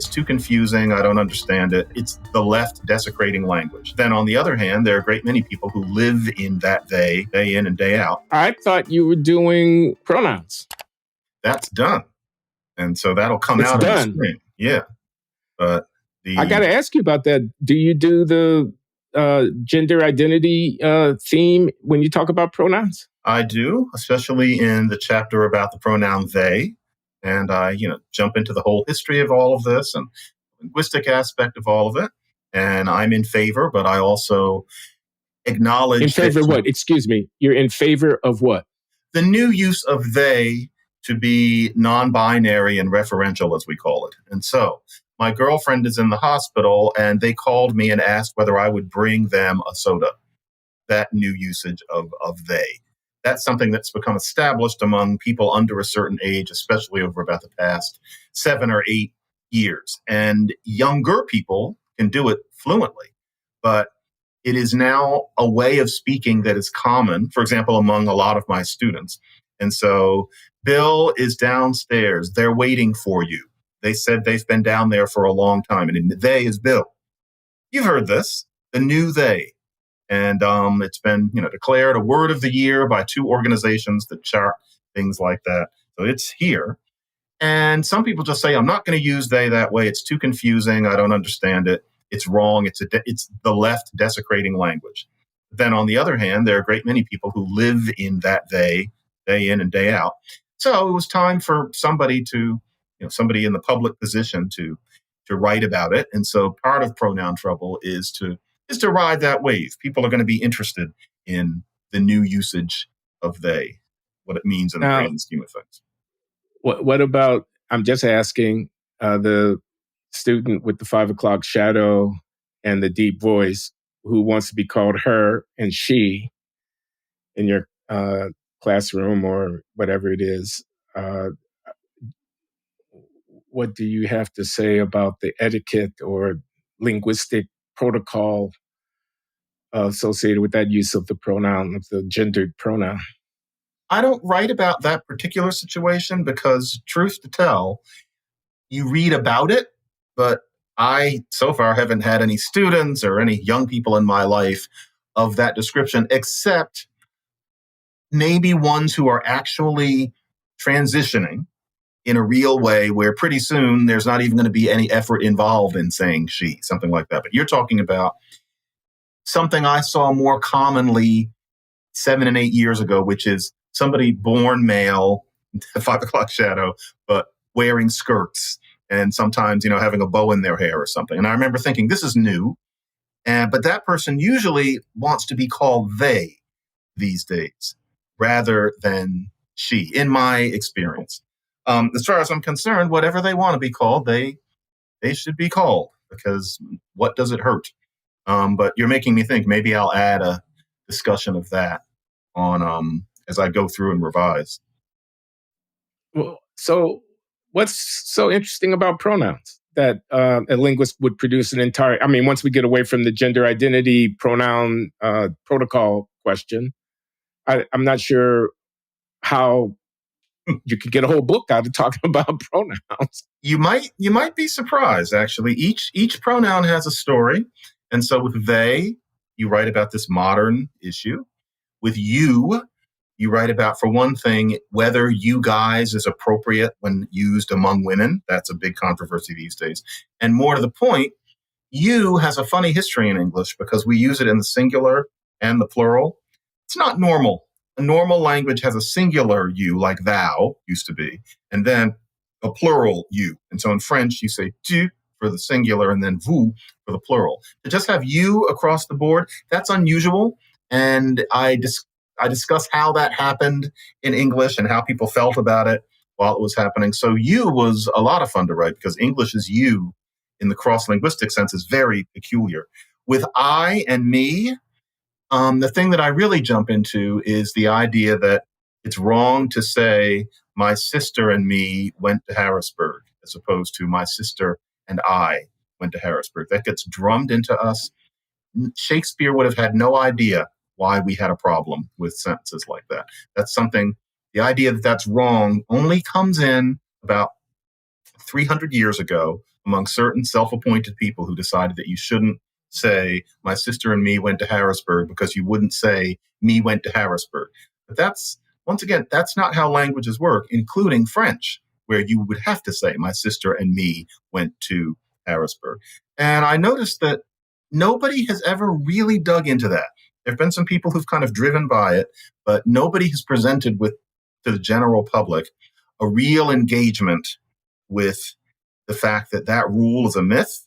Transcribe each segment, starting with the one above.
It's too confusing. I don't understand it. It's the left desecrating language. Then on the other hand, there are a great many people who live in that they, day in and day out. I thought you were doing pronouns. That's done. And so that'll come out in the spring. Yeah. But I got to ask you about that. Do you do the gender identity theme when you talk about pronouns? I do, especially in the chapter about the pronoun they. And I, jump into the whole history of all of this and linguistic aspect of all of it. And I'm in favor, but I also acknowledge... In favor of what? Excuse me. You're in favor of what? The new use of they to be non-binary and referential, as we call it. And so my girlfriend is in the hospital and they called me and asked whether I would bring them a soda. That new usage of they. That's something that's become established among people under a certain age, especially over about the past 7 or 8 years. And younger people can do it fluently, but it is now a way of speaking that is common, for example, among a lot of my students. And so Bill is downstairs. They're waiting for you. They said they've been down there for a long time. And they is Bill. You've heard this, the new they. And it's been, declared a word of the year by 2 organizations that chart things like that. So it's here. And some people just say, I'm not going to use they that way. It's too confusing. I don't understand it. It's wrong. It's the left desecrating language. Then on the other hand, there are a great many people who live in that they, day in and day out. So it was time for somebody to, somebody in the public position to write about it. And so part of Pronoun Trouble is to ride that wave. People are going to be interested in the new usage of they, what it means in the grand scheme of things. What about, I'm just asking, the student with the 5 o'clock shadow and the deep voice who wants to be called her and she in your classroom or whatever it is. What do you have to say about the etiquette or linguistic protocol associated with that use of the pronoun, of the gendered pronoun? I don't write about that particular situation because, truth to tell, you read about it, but I, so far, haven't had any students or any young people in my life of that description, except maybe ones who are actually transitioning in a real way where pretty soon there's not even going to be any effort involved in saying she, something like that. But you're talking about something I saw more commonly 7 and 8 years ago, which is somebody born male, 5 o'clock shadow, but wearing skirts and sometimes, having a bow in their hair or something. And I remember thinking, this is new. But that person usually wants to be called they these days rather than she, in my experience. As far as I'm concerned, whatever they want to be called, they should be called, because what does it hurt? But you're making me think maybe I'll add a discussion of that on as I go through and revise. Well, so what's so interesting about pronouns that a linguist would produce an entire, once we get away from the gender identity pronoun protocol question, I'm not sure how you could get a whole book out of talking about pronouns. You might be surprised, actually. Each pronoun has a story. And so with they, you write about this modern issue. With you write about, for one thing, whether you guys is appropriate when used among women. That's a big controversy these days. And more to the point, you has a funny history in English because we use it in the singular and the plural. It's not normal. A normal language has a singular you, like thou used to be, and then a plural you. And so in French, you say tu for the singular and then vous for the plural. To just have you across the board, that's unusual. And I discuss how that happened in English and how people felt about it while it was happening. So you was a lot of fun to write because English's you in the cross-linguistic sense is very peculiar. With I and me, the thing that I really jump into is the idea that it's wrong to say my sister and me went to Harrisburg as opposed to my sister and I went to Harrisburg. That gets drummed into us. Shakespeare would have had no idea why we had a problem with sentences like that. That's something, the idea that that's wrong only comes in about 300 years ago among certain self-appointed people who decided that you shouldn't say, my sister and me went to Harrisburg, because you wouldn't say, me went to Harrisburg. But that's, once again, that's not how languages work, including French, where you would have to say, my sister and me went to Harrisburg. And I noticed that nobody has ever really dug into that. There have been some people who've kind of driven by it, but nobody has presented with to the general public a real engagement with the fact that that rule is a myth.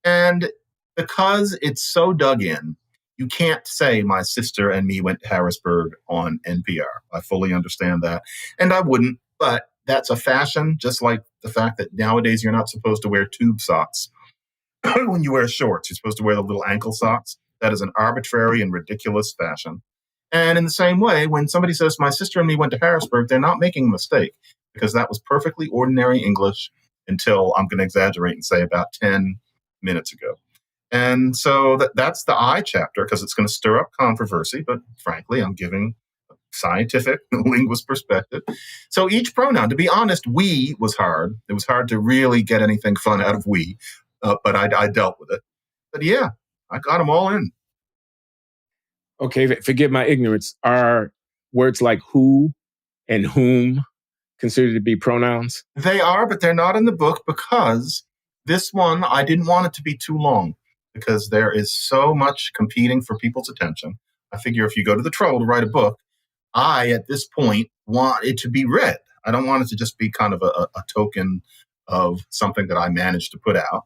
And because it's so dug in, you can't say my sister and me went to Harrisburg on NPR. I fully understand that. And I wouldn't, but that's a fashion, just like the fact that nowadays you're not supposed to wear tube socks when you wear shorts. You're supposed to wear the little ankle socks. That is an arbitrary and ridiculous fashion. And in the same way, when somebody says, my sister and me went to Harrisburg, they're not making a mistake, because that was perfectly ordinary English until, I'm going to exaggerate and say, about 10 minutes ago. And so that's the I chapter, because it's going to stir up controversy. But frankly, I'm giving a scientific linguist perspective. So each pronoun, to be honest, we was hard. It was hard to really get anything fun out of we, but I dealt with it. But yeah, I got them all in. Okay, forgive my ignorance. Are words like who and whom considered to be pronouns? They are, but they're not in the book, because this one, I didn't want it to be too long, because there is so much competing for people's attention. I figure if you go to the trouble to write a book, I, at this point, want it to be read. I don't want it to just be kind of a token of something that I managed to put out.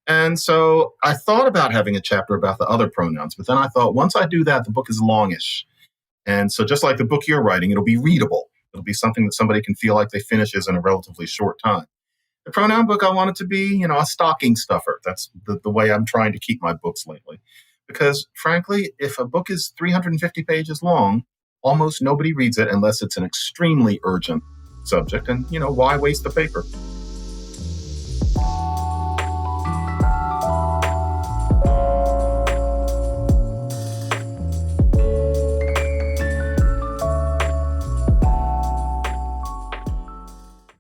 And so I thought about having a chapter about the other pronouns, but then I thought, once I do that, the book is longish. And so just like the book you're writing, it'll be readable. It'll be something that somebody can feel like they finishes in a relatively short time. The pronoun book, I want it to be, a stocking stuffer. That's the way I'm trying to keep my books lately. Because frankly, if a book is 350 pages long, almost nobody reads it unless it's an extremely urgent subject. And, why waste the paper?